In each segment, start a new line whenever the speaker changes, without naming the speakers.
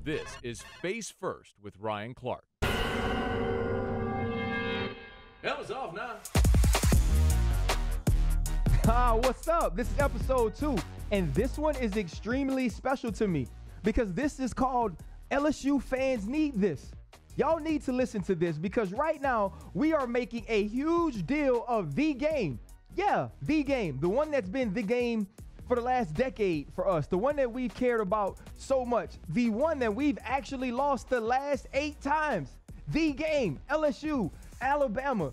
This is Face First with Ryan Clark.
Helmet's off now.
What's up? This is episode 2, and this one is extremely special to me because this is called LSU Fans Need This. Y'all need to listen to this because right now we are making a huge deal of the game. Yeah, the game. The one that's been the game for the last decade for us. The one that we've cared about so much. The one that we've actually lost the last 8 times. The game. LSU, Alabama.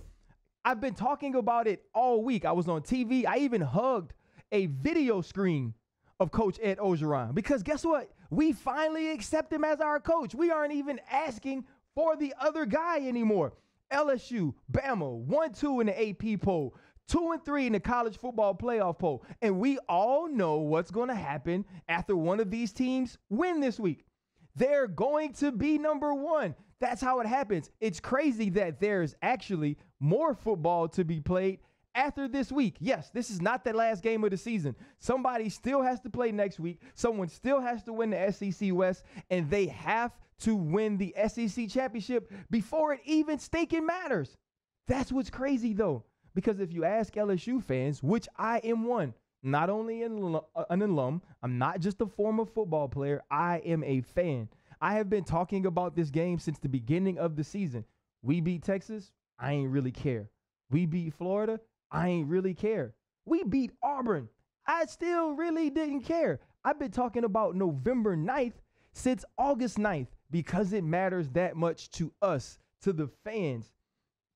I've been talking about it all week. I was on TV. I even hugged a video screen of Coach Ed Orgeron because guess what? We finally accept him as our coach. We aren't even asking for the other guy anymore. LSU, Bama, 1-2 in the AP poll, 2-3 in the college football playoff poll. And we all know what's going to happen after one of these teams win this week. They're going to be number 1. That's how it happens. It's crazy that there's actually more football to be played after this week. Yes, this is not the last game of the season. Somebody still has to play next week. Someone still has to win the SEC West, and they have to win the SEC championship before it even stinking matters. That's what's crazy, though, because if you ask LSU fans, which I am one, not only an alum, I'm not just a former football player, I am a fan. I have been talking about this game since the beginning of the season. We beat Texas, I ain't really care. We beat Florida, I ain't really care. We beat Auburn, I still really didn't care. I've been talking about November 9th since August 9th because it matters that much to us, to the fans.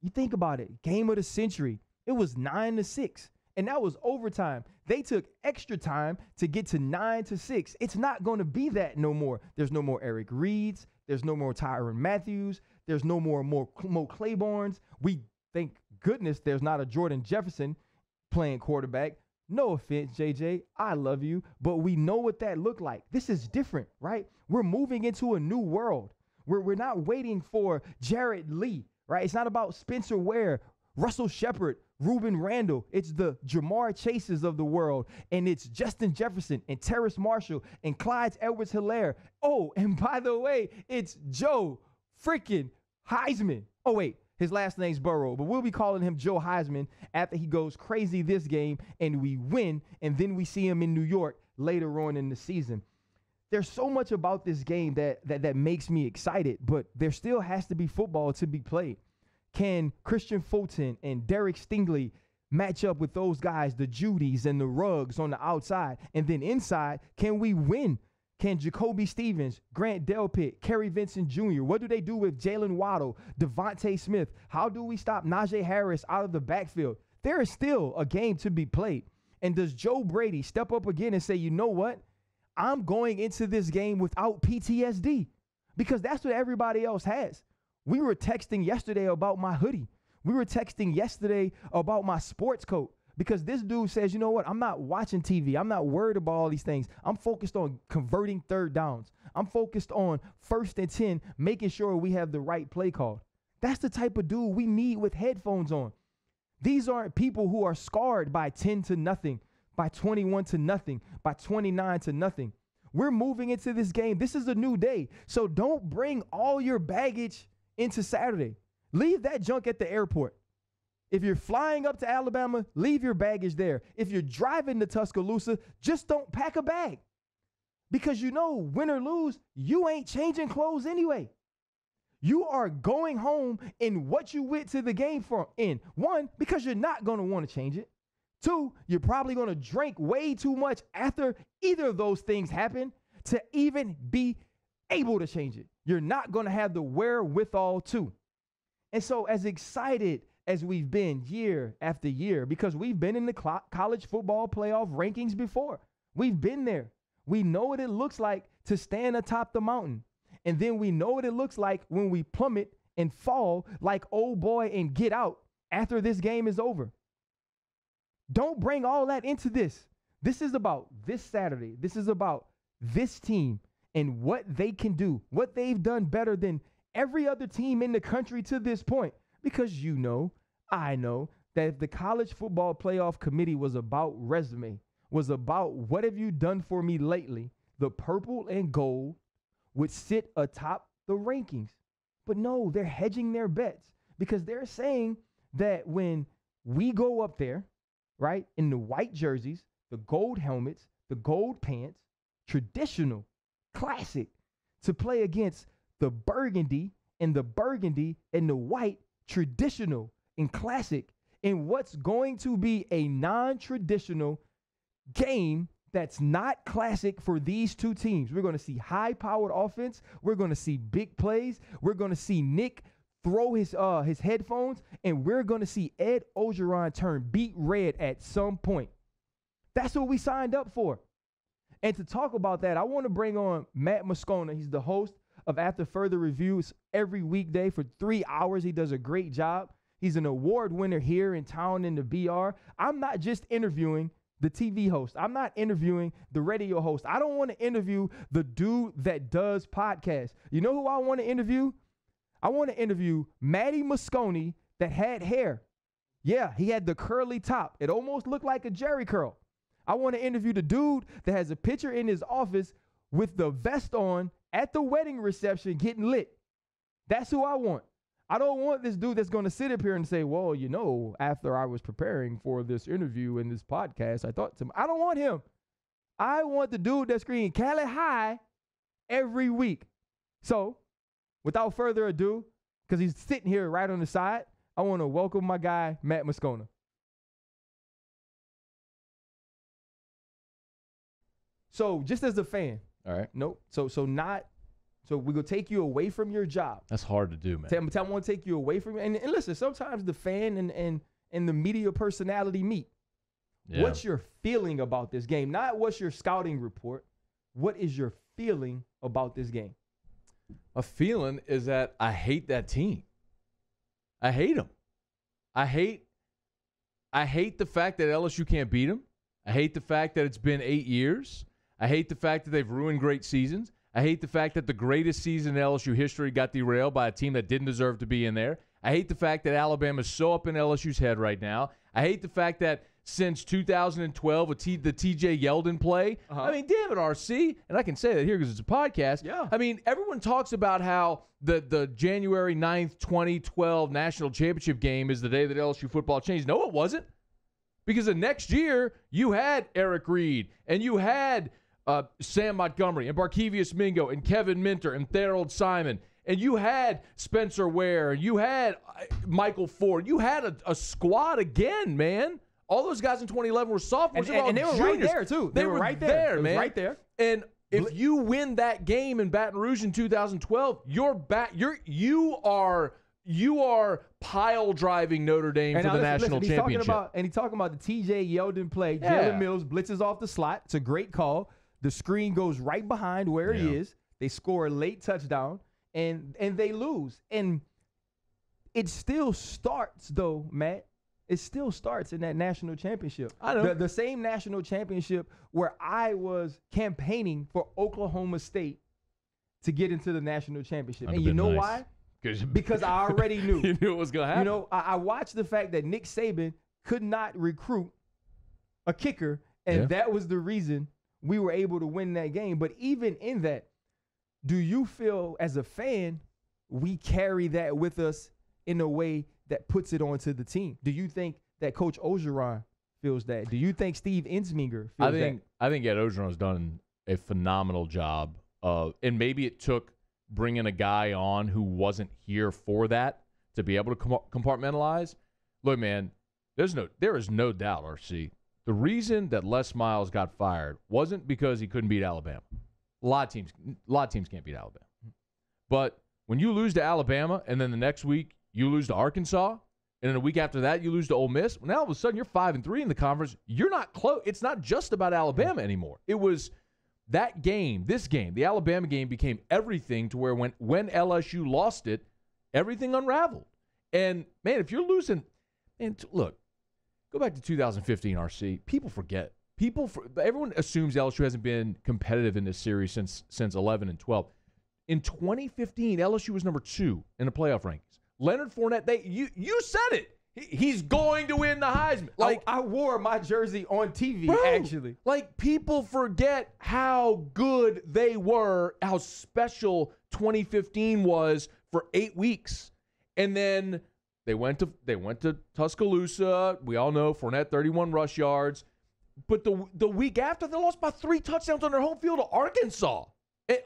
You think about it, game of the century. It was 9-6, and that was overtime. They took extra time to get to 9-6. It's not going to be that no more. There's no more Eric Reeds. There's no more Tyrann Mathieu. There's no more Mo Claibornes. We thank goodness there's not a Jordan Jefferson playing quarterback. No offense, JJ. I love you, but we know what that looked like. This is different, right? We're moving into a new world. We're not waiting for Jared Lee, right? It's not about Spencer Ware, Russell Shepard, Ruben Randall. It's the Jamar Chases of the world, and it's Justin Jefferson and Terrace Marshall and Clyde Edwards-Helaire. Oh, and by the way, it's Joe freaking Heisman. Oh, wait, his last name's Burrow, but we'll be calling him Joe Heisman after he goes crazy this game and we win, and then we see him in New York later on in the season. There's so much about this game that makes me excited, but there still has to be football to be played. Can Christian Fulton and Derek Stingley match up with those guys, the Judys and the Ruggs on the outside? And then inside, can we win? Can Jacoby Stevens, Grant Delpit, Kerry Vincent Jr., what do they do with Jalen Waddle, Devontae Smith? How do we stop Najee Harris out of the backfield? There is still a game to be played. And does Joe Brady step up again and say, you know what? I'm going into this game without PTSD, because that's what everybody else has. We were texting yesterday about my hoodie. We were texting yesterday about my sports coat because this dude says, you know what? I'm not watching TV. I'm not worried about all these things. I'm focused on converting third downs. I'm focused on 1st and 10, making sure we have the right play call. That's the type of dude we need with headphones on. These aren't people who are scarred by 10-0, by 21-0, by 29-0. We're moving into this game. This is a new day. So don't bring all your baggage into Saturday. Leave that junk at the airport. If you're flying up to Alabama, leave your baggage there. If you're driving to Tuscaloosa, just don't pack a bag. Because you know, win or lose, you ain't changing clothes anyway. You are going home in what you went to the game for. In 1, because you're not going to want to change it. 2, you're probably going to drink way too much after either of those things happen to even be able to change it. You're not going to have the wherewithal to. And so as excited as we've been year after year, because we've been in the college football playoff rankings before. We've been there. We know what it looks like to stand atop the mountain. And then we know what it looks like when we plummet and fall like old boy and get out after this game is over. Don't bring all that into this. This is about this Saturday. This is about this team and what they can do, what they've done better than every other team in the country to this point. Because you know, I know, that if the college football playoff committee was about resume, was about what have you done for me lately, the purple and gold would sit atop the rankings. But no, they're hedging their bets because they're saying that when we go up there, right, in the white jerseys, the gold helmets, the gold pants, traditional, classic, to play against the burgundy and the white, traditional and classic, in what's going to be a non-traditional game that's not classic for these two teams. We're going to see high-powered offense. We're going to see big plays. We're going to see Nick throw his headphones, and we're going to see Ed Orgeron turn beet red at some point. That's what we signed up for. And to talk about that, I want to bring on Matt Moscona. He's the host of After Further Reviews every weekday for 3 hours. He does a great job. He's an award winner here in town in the BR. I'm not just interviewing the TV host. I'm not interviewing the radio host. I don't want to interview the dude that does podcasts. You know who I want to interview? I want to interview Matty Mosconi that had hair. Yeah, he had the curly top. It almost looked like a Jerry curl. I want to interview the dude that has a picture in his office with the vest on at the wedding reception getting lit. That's who I want. I don't want this dude that's going to sit up here and say, well, you know, after I was preparing for this interview and this podcast, I thought to him. I don't want him. I want the dude that's screaming Cali High every week. So, without further ado, because he's sitting here right on the side, I want to welcome my guy, Matt Moscona. So, just as a fan.
All right.
Nope. So we're going to take you away from your job.
That's hard to do, man.
I want to take you away from and listen, sometimes the fan and the media personality meet. Yeah. What's your feeling about this game? Not what's your scouting report. What is your feeling about this game?
My feeling is that I hate that team. I hate them. I hate the fact that LSU can't beat them. I hate the fact that it's been 8 years. I hate the fact that they've ruined great seasons. I hate the fact that the greatest season in LSU history got derailed by a team that didn't deserve to be in there. I hate the fact that Alabama's so up in LSU's head right now. I hate the fact that since 2012, the T.J. Yeldon play, I mean, damn it, RC, and I can say that here because it's a podcast.
Yeah.
I mean, everyone talks about how the January 9th, 2012 national championship game is the day that LSU football changed. No, it wasn't. Because the next year, you had Eric Reed, and you had Sam Montgomery and Barkevius Mingo and Kevin Minter and Thorold Simon. And you had Spencer Ware. And you had Michael Ford. You had a squad again, man. All those guys in 2011 were sophomores.
And they were
juniors.
right there, too. They were right there,
man.
Right there.
And if you win that game in Baton Rouge in 2012, you are pile driving Notre Dame for the national championship.
He's talking about the T.J. Yeldon play. Yeah. Jalen Mills blitzes off the slot. It's a great call. The screen goes right behind where he is. They score a late touchdown, and they lose. And it still starts, though, Matt. It still starts in that national championship.
I know.
The same national championship where I was campaigning for Oklahoma State to get into the national championship. And you know why? Because I already knew.
You knew it was going to happen.
You know, I watched the fact that Nick Saban could not recruit a kicker, and that was the reason we were able to win that game. But even in that, do you feel as a fan we carry that with us in a way that puts it onto the team? Do you think that Coach Orgeron feels that? Do you think Steve Ensminger feels that?
I think Ed Orgeron's done a phenomenal job and maybe it took bringing a guy on who wasn't here for that to be able to compartmentalize. Look, man, there is no doubt, RC. The reason that Les Miles got fired wasn't because he couldn't beat Alabama. A lot of teams can't beat Alabama. But when you lose to Alabama and then the next week you lose to Arkansas, and then a week after that you lose to Ole Miss, now all of a sudden you're 5-3 in the conference. You're not close. It's not just about Alabama anymore. It was that game, this game, the Alabama game became everything to where when LSU lost it, everything unraveled. And, man, if you're losing – and look, go back to 2015, RC. People forget. Everyone assumes LSU hasn't been competitive in this series since 11 and 12. In 2015, LSU was number 2 in the playoff rankings. Leonard Fournette, you said it. He's going to win the Heisman. Like,
I wore my jersey on TV,
bro,
actually.
Like, people forget how good they were, how special 2015 was for 8 weeks. And then they went to Tuscaloosa. We all know Fournette, 31 rush yards. But the week after, they lost by 3 touchdowns on their home field to Arkansas.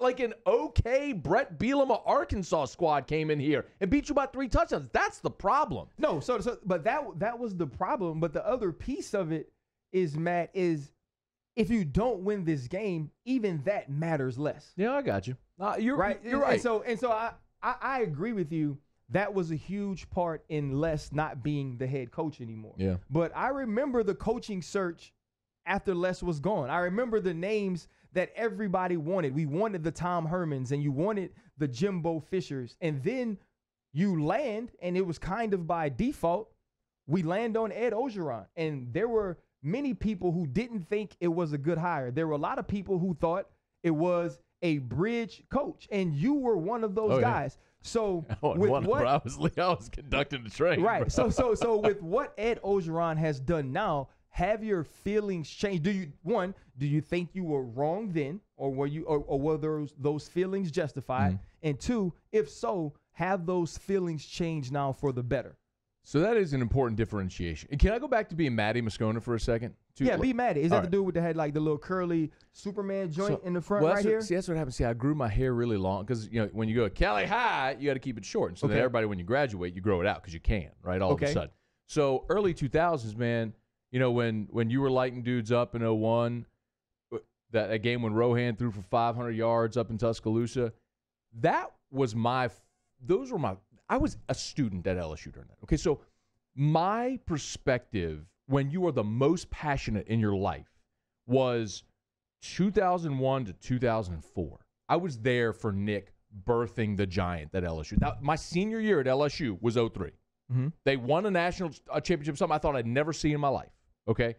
Like an okay Brett Bielema Arkansas squad came in here and beat you by 3 touchdowns. That's the problem.
No, but that was the problem. But the other piece of it is, Matt, is if you don't win this game, even that matters less.
Yeah, I got you. You're
right.
You're right.
And so I agree with you. That was a huge part in Les not being the head coach anymore.
Yeah.
But I remember the coaching search after Les was gone. I remember the names that everybody wanted. We wanted the Tom Hermans and you wanted the Jimbo Fishers. And then you land, and it was kind of by default, we land on Ed Orgeron. And there were many people who didn't think it was a good hire. There were a lot of people who thought it was a bridge coach. And you were one of those guys. So
I was conducting the train.
Right. So with what Ed Orgeron has done now, have your feelings changed? Do you think you were wrong then, or were those feelings justified?
Mm-hmm.
And 2, if so, have those feelings changed now for the better?
So that is an important differentiation. And can I go back to being Matty Moscona for a second?
Yeah, be Matty. Is that the
right.
dude with the head, like the little curly Superman joint in the front right here?
See, that's what happened. See, I grew my hair really long because, when you go to Cali High, you got to keep it short. And so then everybody, when you graduate, you grow it out because you can, right, all of a sudden. So early 2000s, man, when you were lighting dudes up in 01, that game when Rohan threw for 500 yards up in Tuscaloosa, I was a student at LSU during that. Okay, so my perspective when you are the most passionate in your life was 2001 to 2004. I was there for Nick birthing the giant at LSU. Now, my senior year at LSU was 03.
Mm-hmm.
They won a national championship, something I thought I'd never see in my life. Okay?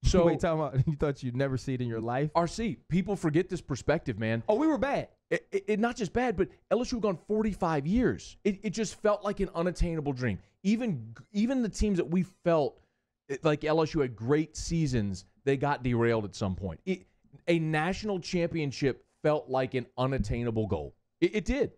So
wait, talking about you thought you'd never see it in your life?
RC, people forget this perspective, man.
Oh, we were bad.
It not just bad, but LSU had gone 45 years. It just felt like an unattainable dream. Even the teams that we felt like LSU had great seasons, they got derailed at some point. A national championship felt like an unattainable goal. It did,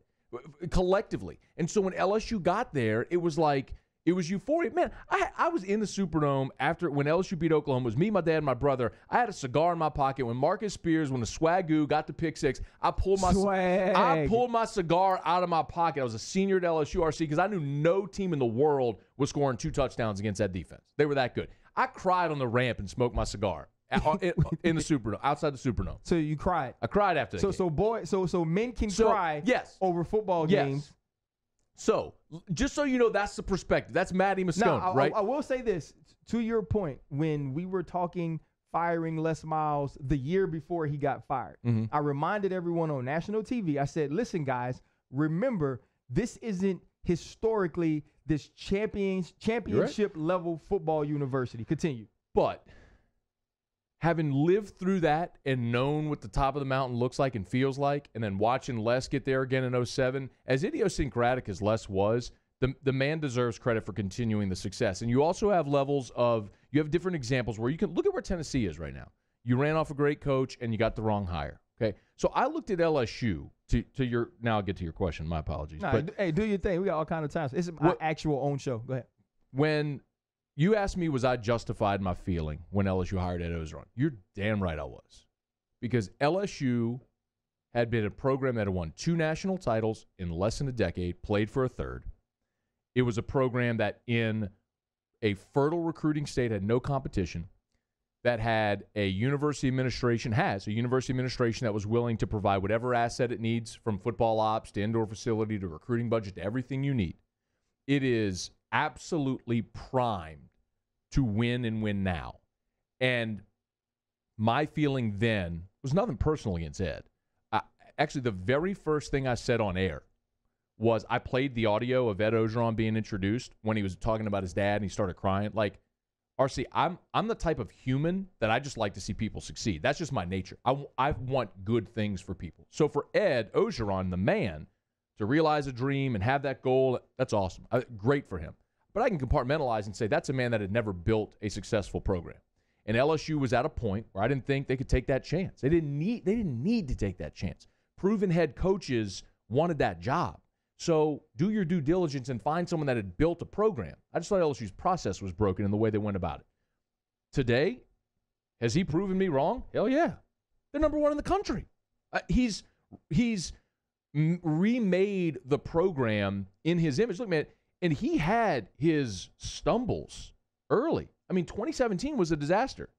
collectively. And so when LSU got there, it was like, it was euphoria. Man, I was in the Superdome when LSU beat Oklahoma. It was me, my dad, and my brother. I had a cigar in my pocket. When Marcus Spears, when the Swagoo got the pick six, I pulled my cigar out of my pocket. I was a senior at LSU RC because I knew no team in the world was scoring 2 touchdowns against that defense. They were that good. I cried on the ramp and smoked my cigar in the Superdome, outside the Superdome.
So you cried.
I cried after that.
So men can cry over football games.
So, just so you know, that's the perspective. That's Matty Moscona, right?
I will say this. To your point, when we were talking firing Les Miles the year before he got fired, I reminded everyone on national TV, I said, listen, guys, remember, this isn't historically this championship level football university. Continue.
But having lived through that and known what the top of the mountain looks like and feels like, and then watching Les get there again in 07, as idiosyncratic as Les was, the man deserves credit for continuing the success. And you also have you have different examples where you can look at where Tennessee is right now. You ran off a great coach and you got the wrong hire. Okay, so I looked at LSU now I'll get to your question. My apologies.
Hey, do your thing. We got all kind of times. It's my actual own show. Go ahead.
When you asked me, was I justified in my feeling when LSU hired Ed Orgeron? You're damn right I was. Because LSU had been a program that had won 2 national titles in less than a decade, played for a third. It was a program that in a fertile recruiting state had no competition, that had a university administration that was willing to provide whatever asset it needs, from football ops to indoor facility to recruiting budget to everything you need. It is absolutely primed to win and win now. And my feeling then was nothing personal against Ed. Actually, the very first thing I said on air was I played the audio of Ed Orgeron being introduced when he was talking about his dad and he started crying. Like, RC, I'm the type of human that I just like to see people succeed. That's just my nature. I want good things for people. So for Ed Orgeron, the man, to realize a dream and have that goal, that's awesome. Great for him. but I can compartmentalize and say that's a man that had never built a successful program. And LSU was at a point where I didn't think they could take that chance. They didn't need to take that chance. Proven head coaches wanted that job. So do your due diligence and find someone that had built a program. I just thought LSU's process was broken in the way they went about it. Today, has he proven me wrong? Hell yeah. They're number one in the country. He's remade the program in his image. Look, man, and he had his stumbles early. I mean, 2017 was a disaster.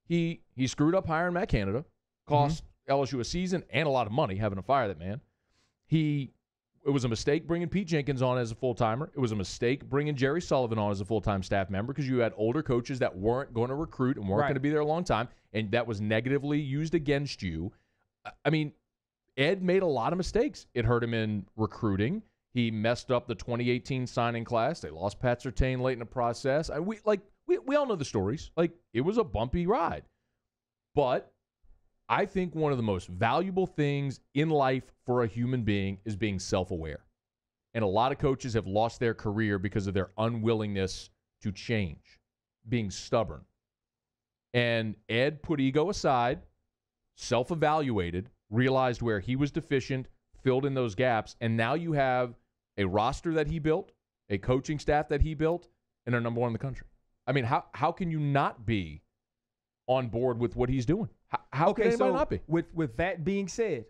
He screwed up hiring Matt Canada, cost LSU a season and a lot of money having to fire that man. It was a mistake bringing Pete Jenkins on as a full-timer. It was a mistake bringing Jerry Sullivan on as a full-time staff member because you had older coaches that weren't going to recruit and weren't going to be there a long time, and that was negatively used against you. I mean, Ed made a lot of mistakes. It hurt him in recruiting. He messed up the 2018 signing class. They lost Pat Surtain late in the process. We all know the stories. Like, it was a bumpy ride. But I think one of the most valuable things in life for a human being is being self-aware. And a lot of coaches have lost their career because of their unwillingness to change, being stubborn. And Ed put ego aside, self-evaluated, realized where he was deficient, filled in those gaps, and now you have a roster that he built, a coaching staff that he built, and they're number one in the country. I mean, how can you not be on board with what he's doing? How can anybody not be?
With that being said,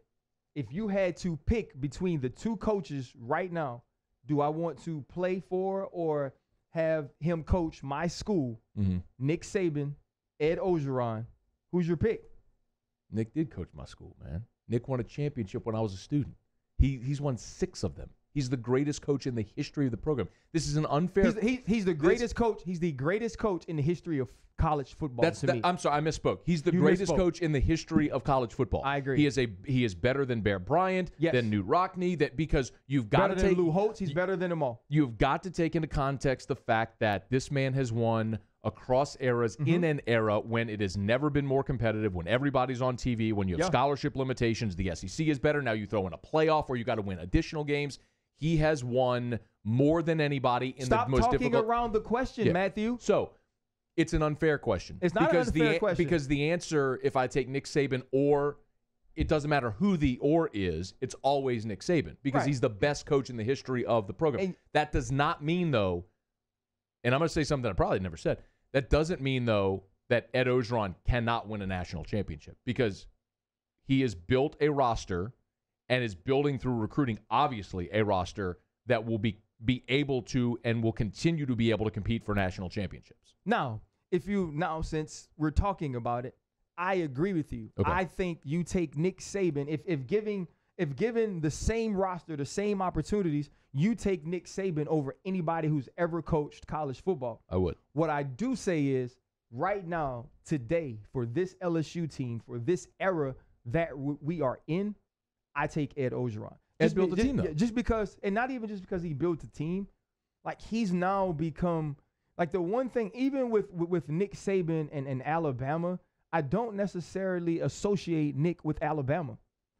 if you had to pick between the two coaches right now, do I want to play for or have him coach my school, Nick Saban, Ed Orgeron, who's your pick?
Nick did coach my school, man. Nick won a championship when I was a student. He's won 6 of them. He's the greatest coach in the history of the program. This is an unfair.
He's the greatest coach. He's the greatest coach in the history of college football.
I'm sorry, I misspoke. He's the greatest coach in the history of college football.
I agree.
He is better than Bear Bryant, than Knute Rockne. Because you've got to take
better than Lou Holtz. He's better than them all.
You've got to take into context the fact that this man has won across eras in an era when it has never been more competitive, when everybody's on TV, when you have scholarship limitations. The SEC is better. Now you throw in a playoff where you got to win additional games. He has won more than anybody in the most difficult.
Stop talking around the question, Matthew.
So it's an unfair question.
It's not an unfair question.
Because the answer, if I take Nick Saban or, it doesn't matter who the or is, it's always Nick Saban because he's the best coach in the history of the program. That does not mean, though, and I'm going to say something I probably never said, that doesn't mean, though, that Ed Orgeron cannot win a national championship because he has built a roster and is building through recruiting, obviously, a roster that will be able to and will continue to be able to compete for national championships.
Now, since we're talking about it, I agree with you. Okay. I think you take Nick Saban, if given the same roster, the same opportunities, you take Nick Saban over anybody who's ever coached college football.
I would.
What I do say is, right now, today, for this LSU team, for this era that we are in, I take Ed Orgeron.
Ed built the team, though.
Just because, and not even just because he built the team, like he's now become, like the one thing, even with Nick Saban and Alabama, I don't necessarily associate Nick with Alabama.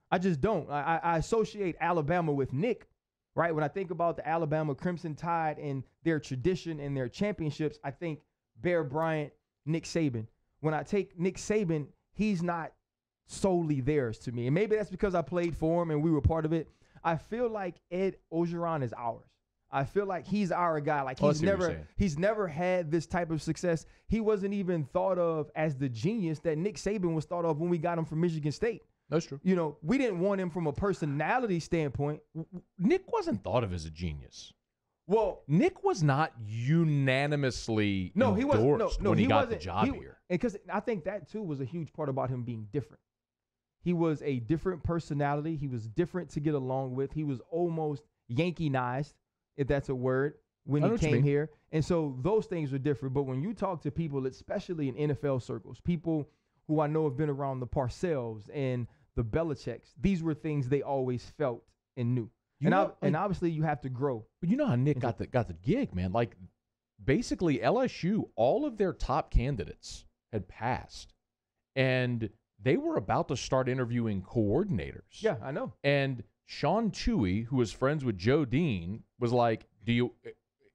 I just don't. I associate Alabama with Nick, right? When I think about the Alabama Crimson Tide and their tradition and their championships, I think Bear Bryant, Nick Saban. When I take Nick Saban, he's not solely theirs to me. And maybe that's because I played for him and we were part of it. I feel like Ed Orgeron is ours. I feel like he's our guy. Like he's never had this type of success. He wasn't even thought of as the genius that Nick Saban was thought of when we got him from Michigan State.
That's true.
You know, we didn't want him from a personality standpoint.
Nick wasn't thought of as a genius.
Well,
Nick was not unanimously endorsed when he got the job here.
And because I think that, too, was a huge part about him being different. He was a different personality. He was different to get along with. He was almost Yankee-nized, if that's a word, when he came here. And so those things were different. But when you talk to people, especially in NFL circles, people who I know have been around the Parcells and the Belichicks, these were things they always felt and knew. And obviously you have to grow.
But you know how Nick got the gig, man. Like, basically LSU, all of their top candidates had passed. And they were about to start interviewing coordinators.
Yeah, I know.
And Sean Chewy, who was friends with Joe Dean, was like,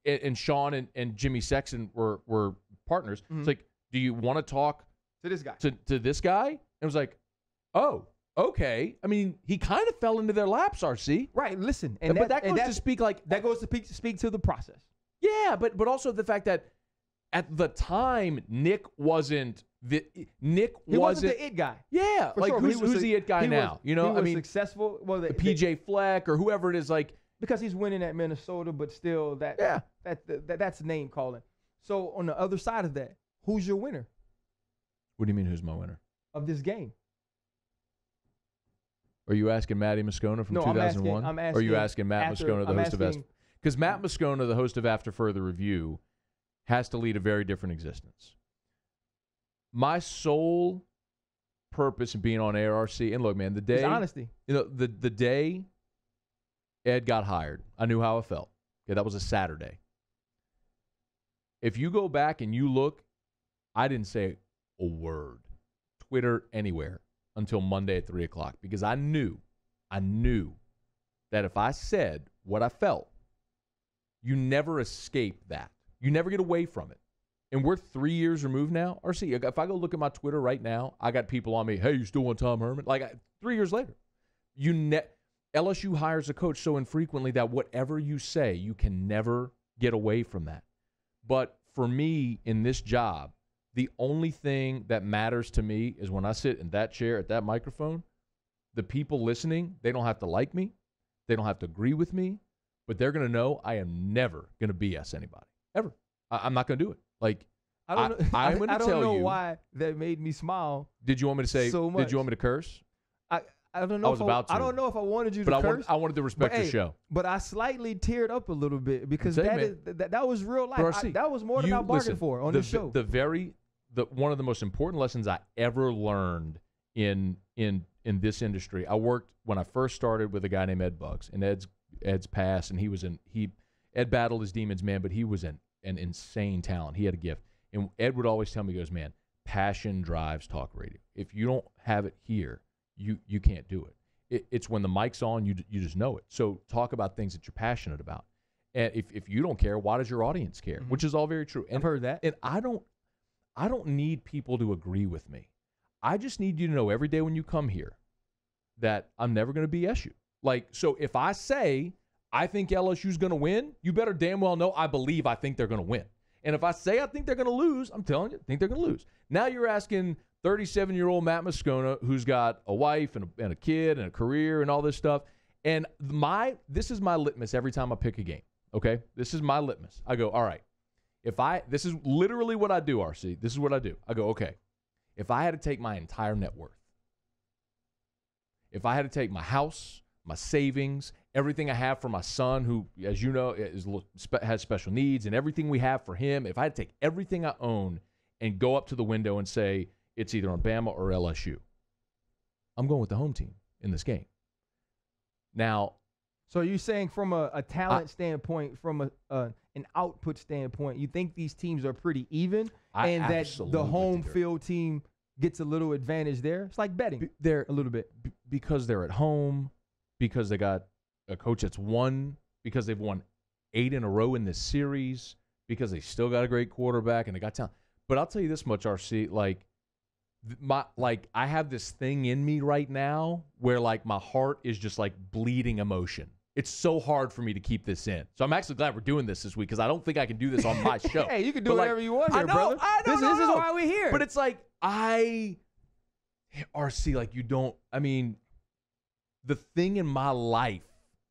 and Sean and Jimmy Sexton were partners. It's like, do you want to talk
To this guy.
to this guy? And it was like, oh, okay. I mean, he kind of fell into their laps, RC.
Right. Listen,
But that goes to speak like
that goes to speak to the process.
yeah, but also the fact that at the time Nick wasn't
He wasn't the it guy.
yeah,
For
like
sure, but
who's the it guy now?
He was successful. Well,
PJ Fleck or whoever it is, like
because he's winning at Minnesota, but still that's name calling. So on the other side of that, who's your winner
what do you mean? Who's my winner?
of this game?
Are you asking Matty Moscona from
No,
2001?
I'm asking
or are you asking Matt Moscona, the host of
asking-
because Matt Moscona, the host of After Further Review, has to lead a very different existence. My sole purpose in being on ARC, and look, man, the day
It's honesty.
the day Ed got hired, I knew how it felt. Okay, that was a Saturday. If you go back and you look, I didn't say a word, Twitter, anywhere, until Monday at 3 o'clock because I knew that if I said what I felt, you never escape that. You never get away from it. And we're 3 years removed now. RC, if I go look at my Twitter right now, I got people on me, hey, you still want Tom Herman? Like 3 years later. LSU hires a coach so infrequently that whatever you say, you can never get away from that. But for me in this job, the only thing that matters to me is when I sit in that chair at that microphone, the people listening, they don't have to like me. They don't have to agree with me. But they're going to know I am never going to BS anybody. Ever. I'm not going to do it. Like,
I don't know.
I'm going to tell you.
I don't know why that made me smile.
Did you want me to say,
so much.
did you want me to curse?
I don't know.
I was about to.
I don't know if I wanted you
But
to curse.
I wanted to respect
but,
your show.
But I slightly teared up a little bit because
I'm saying,
that was real life. That was more than I bargained for on this show.
One of the most important lessons I ever learned in this industry. I worked when I first started with a guy named Ed Bugs, and Ed's passed, and Ed battled his demons, man, but he was an insane talent. He had a gift, and Ed would always tell me, he goes, man, passion drives talk radio. If you don't have it here, you can't do it. It's when the mic's on, you just know it. So talk about things that you're passionate about. And if you don't care, why does your audience care? Mm-hmm. Which is all very true. And
I've heard that.
And I don't need people to agree with me. I just need you to know every day when you come here that I'm never going to BS you. Like, so if I say I think LSU's going to win, you better damn well know I think they're going to win. And if I say I think they're going to lose, I'm telling you, I think they're going to lose. Now you're asking 37-year-old Matt Moscona, who's got a wife and a kid and a career and all this stuff. And this is my litmus every time I pick a game, okay? This is my litmus. I go, all right, this is literally what I do, RC. This is what I do. I go, okay, if I had to take my entire net worth, if I had to take my house, my savings, everything I have for my son, who, as you know, has special needs, and everything we have for him, if I had to take everything I own and go up to the window and say it's either on Bama or LSU, I'm going with the home team in this game. Now,
so you're saying from a talent standpoint, from an output standpoint, you think these teams are pretty even, and that the home field team gets a little advantage there? It's like betting there a little bit.
Because they're at home, because they got a coach that's won, because they've won 8 in a row in this series, because they still got a great quarterback and they got talent. But I'll tell you this much, RC, I have this thing in me right now where like my heart is just like bleeding emotion. It's so hard for me to keep this in. So I'm actually glad we're doing this week because I don't think I can do this on my show.
Hey, you can do whatever you want here, brother. This is why we're here.
But it's like RC, like the thing in my life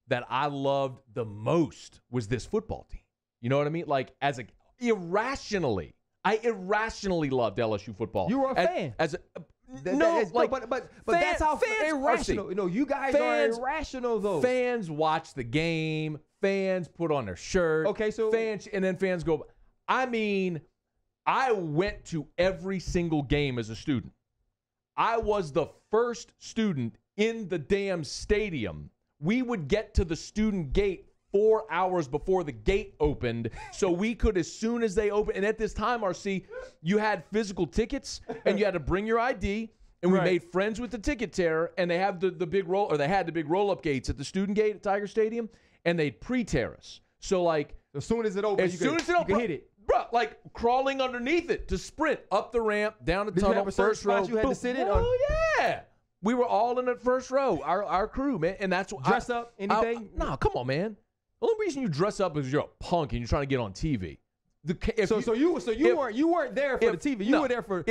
that I loved the most was this football team. You know what I mean? Like I irrationally loved LSU football.
You were a fan.
But
that's how
fans
irrational. No, you guys are irrational though.
Fans watch the game. Fans put on their shirt.
Okay, so
fans go. I mean, I went to every single game as a student. I was the first student in the damn stadium. We would get to the student gate 4 hours before the gate opened, so we could, as soon as they opened, and at this time, RC, you had physical tickets, and you had to bring your ID, and we made friends with the ticket tearer, and they have the big roll, or they had the big roll-up gates at the student gate at Tiger Stadium, and they'd pre-tear us. So, like,
As soon as it opens, you can hit it.
Bro, like crawling underneath it to sprint up the ramp, down the
Did
tunnel,
you have a certain
first row.
spot you had to sit in?
Oh, yeah. We were all in the first row, our crew, man. And that's what
Dress up, anything?
No, come on, man. The only reason you dress up is you're a punk and you're trying to get on TV.
You weren't there for the TV. You were there for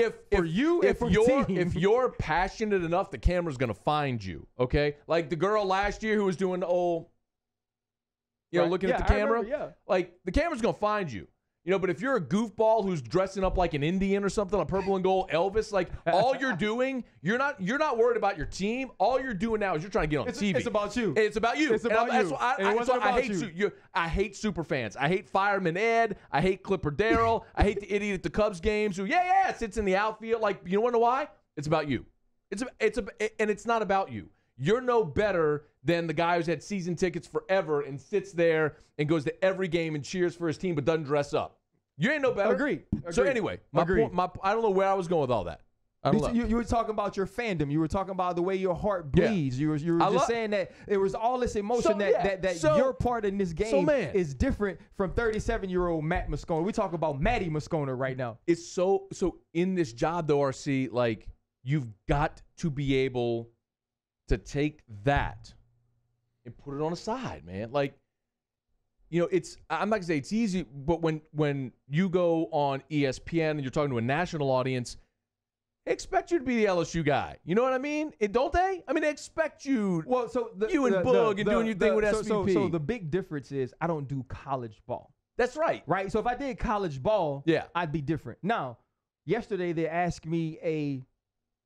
you and for the team.
If you're passionate enough, the camera's going to find you, okay? Like the girl last year who was doing the old, looking at the camera. Like the camera's going to find you. But if you're a goofball who's dressing up like an Indian or something, a purple and gold Elvis, like all you're doing, you're not worried about your team. All you're doing now is you're trying to get on TV.
It's about you.
It's about you.
It's about you.
I hate super fans. I hate Fireman Ed. I hate Clipper Darrell. I hate the idiot at the Cubs games who sits in the outfield. Like, you want to know why? It's about you. And it's not about you. You're no better than the guy who's had season tickets forever and sits there and goes to every game and cheers for his team but doesn't dress up. You ain't no better.
Agreed.
So anyway, my point, I don't know where I was going with all that. I don't know.
You were talking about your fandom. You were talking about the way your heart bleeds. You were just saying that there was all this emotion that your part in this game is different from 37-year-old Matt Moscona. We talk about Matty Moscona right now.
It's so in this job though, RC, like you've got to be able to take that and put it on a side, man. Like, I'm not gonna say it's easy, but when you go on ESPN and you're talking to a national audience, they expect you to be the LSU guy. You know what I mean? Don't they? I mean, they expect you. Well, so you and Boog and doing your thing with SVP.
So the big difference is I don't do college ball.
That's right.
Right. So if I did college ball, I'd be different. Now, yesterday they asked me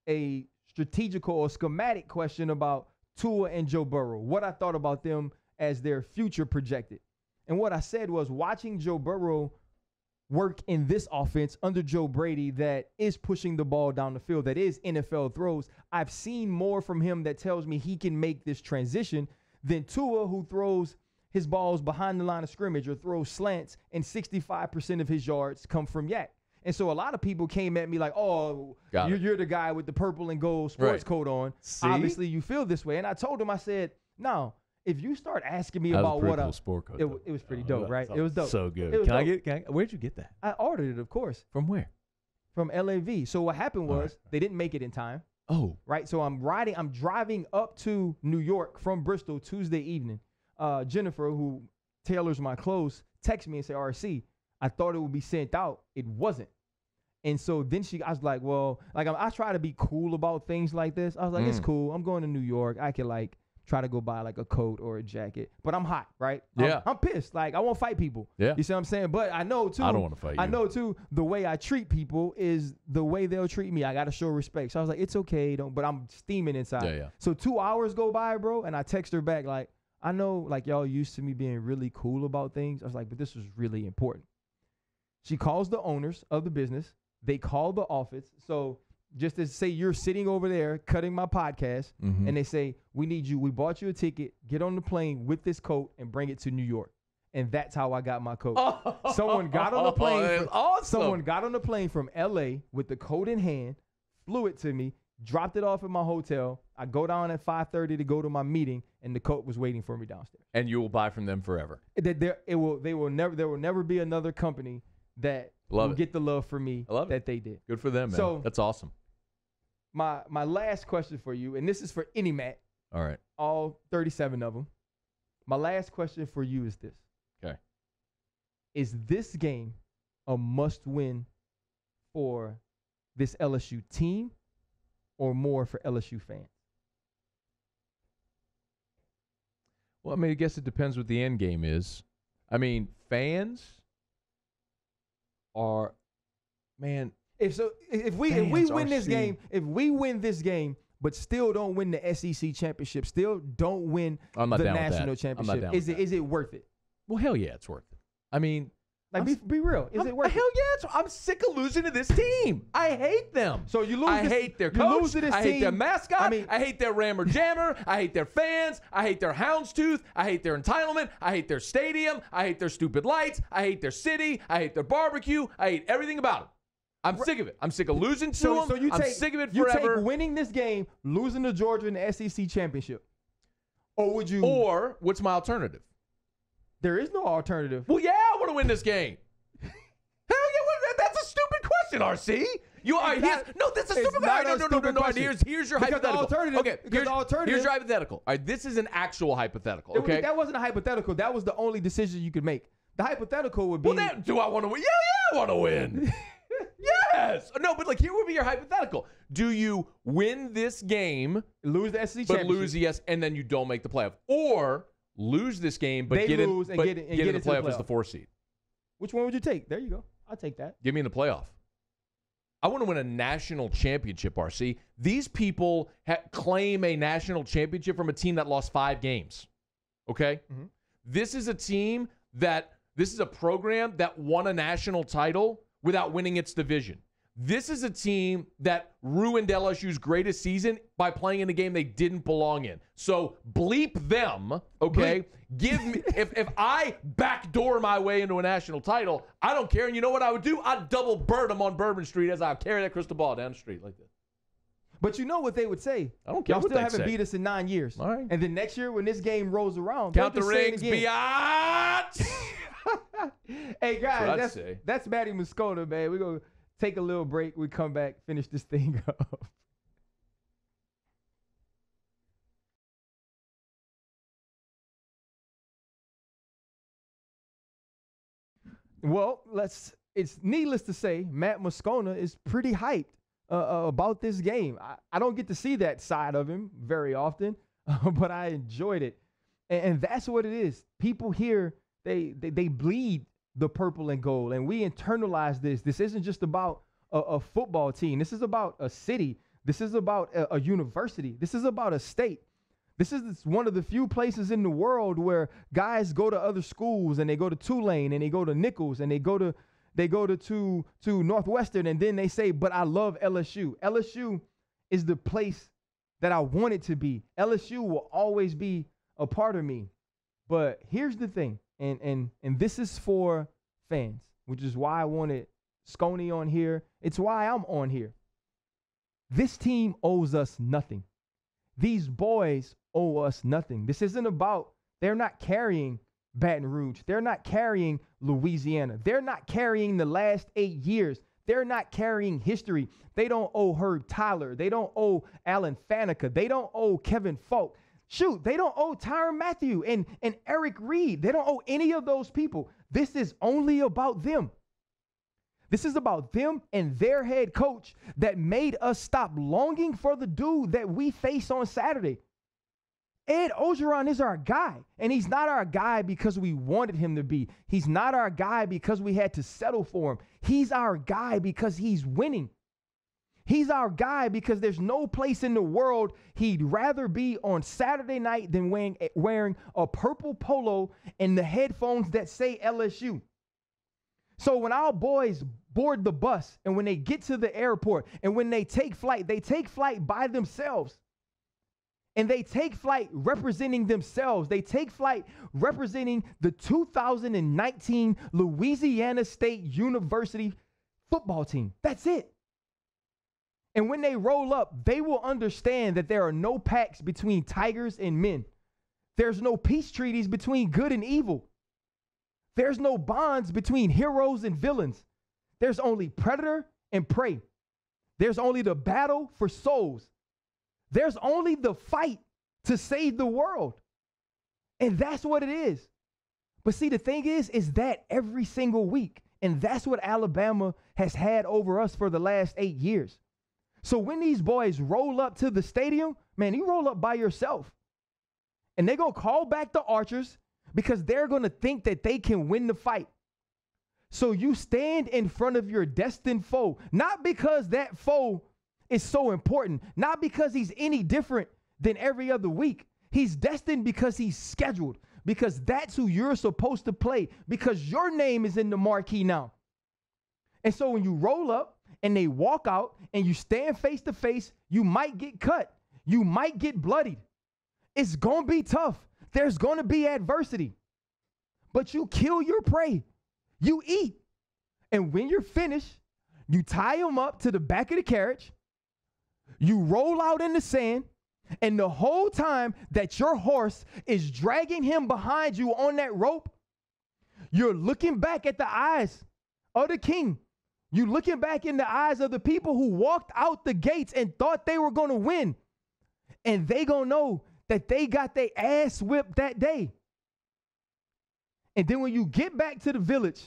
a strategical or schematic question about Tua and Joe Burrow, what I thought about them as their future projected. And what I said was watching Joe Burrow work in this offense under Joe Brady that is pushing the ball down the field, that is NFL throws. I've seen more from him that tells me he can make this transition than Tua, who throws his balls behind the line of scrimmage or throws slants, and 65% of his yards come from yak. And so a lot of people came at me like, oh, you're the guy with the purple and gold sports coat on.
See?
Obviously, you feel this way. And I told him, I said, no. If you start asking me about what it was pretty dope, right? It was dope.
So good. Where'd you get that?
I ordered it, of course.
From where?
From LAV. So what happened was they didn't make it in time.
Oh.
Right. So I'm driving up to New York from Bristol Tuesday evening. Jennifer, who tailors my clothes, texted me and said, RC, I thought it would be sent out. It wasn't. And so then I was like, well, like I try to be cool about things like this. I was like, it's cool. I'm going to New York. I can try to go buy like a coat or a jacket, but I'm hot, right? I'm pissed. Like I won't fight people.
Yeah.
You see what I'm saying? But I know too.
I don't want to fight you.
I know too. The way I treat people is the way they'll treat me. I got to show respect. So I was like, it's okay. But I'm steaming inside.
Yeah.
So 2 hours go by, bro. And I text her back like, I know like y'all used to me being really cool about things. I was like, but this was really important. She calls the owners of the business. They call the office. So just to say you're sitting over there cutting my podcast, and they say, we need you. We bought you a ticket. Get on the plane with this coat and bring it to New York. And that's how I got my coat. Someone got on the plane. Someone got on the plane from LA with the coat in hand, flew it to me, dropped it off at my hotel. I go down at 5:30 to go to my meeting, and the coat was waiting for me downstairs.
And you will buy from them forever.
There will never be another company that will get the love for me that they did.
Good for them, man.
So
that's awesome.
My last question for you, and this is for any Matt.
All right.
All 37 of them. My last question for you is this.
Okay.
Is this game a must-win for this LSU team or more for LSU fans?
Well, I mean, I guess it depends what the end game is. I mean, fans are, man.
If we win this game, but still don't win the SEC championship, still don't win the national championship, is it worth it?
Well, hell yeah, it's worth it. I mean,
like be real. Is it worth it?
Hell yeah, I'm sick of losing to this team. I hate them.
So you lose.
I hate their coach. I hate their mascot. I hate their rammer jammer. I hate their fans. I hate their houndstooth. I hate their entitlement. I hate their stadium. I hate their stupid lights. I hate their city. I hate their barbecue. I hate everything about it. I'm sick of it. I'm sick of losing to them. I'm sick of it forever.
You take winning this game, losing to Georgia in the SEC championship, or would you?
Or what's my alternative?
There is no alternative.
Well, yeah, I want to win this game. Hell yeah, that's a stupid question, RC. That's a stupid question. No. Here's your hypothetical. Here's your hypothetical. All right, this is an actual hypothetical. Okay,
that wasn't a hypothetical. That was the only decision you could make. The hypothetical would be.
Well, do I want to win? Yeah, I want to win. Yes. No, but like here would be your hypothetical. Do you win this game,
lose the SEC championship,
but lose and then you don't make the playoff, or lose this game but get in the playoff as the 4th seed?
Which one would you take? There you go. I'll take that.
Give me in the playoff. I want to win a national championship, RC. These people claim a national championship from a team that lost 5 games. Okay? Mm-hmm. This is a program that won a national title without winning its division. This is a team that ruined LSU's greatest season by playing in a game they didn't belong in. So bleep them, okay? Give me if I backdoor my way into a national title, I don't care. And you know what I would do? I'd double bird them on Bourbon Street as I carry that crystal ball down the street like this.
But you know what they would say?
I don't care.
Y'all
what
still
they
haven't
say.
beat us in 9 years.
All right.
And then next year when this game rolls around,
count the rings, biatch.
Hey guys, that's Matty Moscona, man. We're gonna take a little break. We come back, finish this thing up. Well, it's needless to say, Matt Moscona is pretty hyped about this game. I don't get to see that side of him very often, but I enjoyed it. And that's what it is. People here, they bleed the purple and gold, and we internalize this. This isn't just about a football team. This is about a city. This is about a university. This is about a state. This is one of the few places in the world where guys go to other schools, and they go to Tulane, and they go to Nichols, and they go to Northwestern, and then they say, but I love LSU. LSU is the place that I want it to be. LSU will always be a part of me. But here's the thing, and this is for fans, which is why I wanted Sconey on here. It's why I'm on here. This team owes us nothing. These boys owe us nothing. This isn't about, they're not carrying Baton Rouge. They're not carrying Louisiana. They're not carrying the last 8 years. They're not carrying history. They don't owe Herb Tyler. They don't owe Alan Faneca. They don't owe Kevin Falk. Shoot, they don't owe Tyrann Mathieu and Eric Reed. They don't owe any of those people. This is only about them. This is about them and their head coach that made us stop longing for the dude that we face on Saturday. Ed Orgeron is our guy, and he's not our guy because we wanted him to be. He's not our guy because we had to settle for him. He's our guy because he's winning. He's our guy because there's no place in the world he'd rather be on Saturday night than wearing a purple polo and the headphones that say LSU. So when our boys board the bus and when they get to the airport and when they take flight by themselves. And they take flight representing themselves. They take flight representing the 2019 Louisiana State University football team. That's it. And when they roll up, they will understand that there are no pacts between tigers and men. There's no peace treaties between good and evil. There's no bonds between heroes and villains. There's only predator and prey. There's only the battle for souls. There's only the fight to save the world. And that's what it is. But see, the thing is that every single week. And that's what Alabama has had over us for the last 8 years. So when these boys roll up to the stadium, man, you roll up by yourself. And they're going to call back the archers because they're going to think that they can win the fight. So you stand in front of your destined foe, not because that foe is so important, not because he's any different than every other week. He's destined because he's scheduled, because that's who you're supposed to play, because your name is in the marquee now. And so when you roll up and they walk out and you stand face to face, you might get cut. You might get bloodied. It's going to be tough. There's going to be adversity. But you kill your prey. You eat. And when you're finished, you tie them up to the back of the carriage. You roll out in the sand, and the whole time that your horse is dragging him behind you on that rope, You're looking back at the eyes of the king. You looking back in the eyes of the people who walked out the gates and thought they were going to win. And they going to know that they got their ass whipped that day. And then when you get back to the village,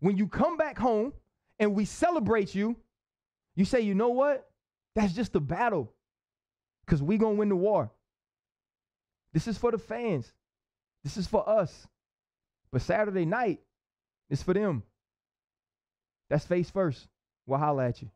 when you come back home and we celebrate you, you say, you know what? That's just a battle because we going to win the war. This is for the fans. This is for us. But Saturday night is for them. That's face first. We'll holla at you.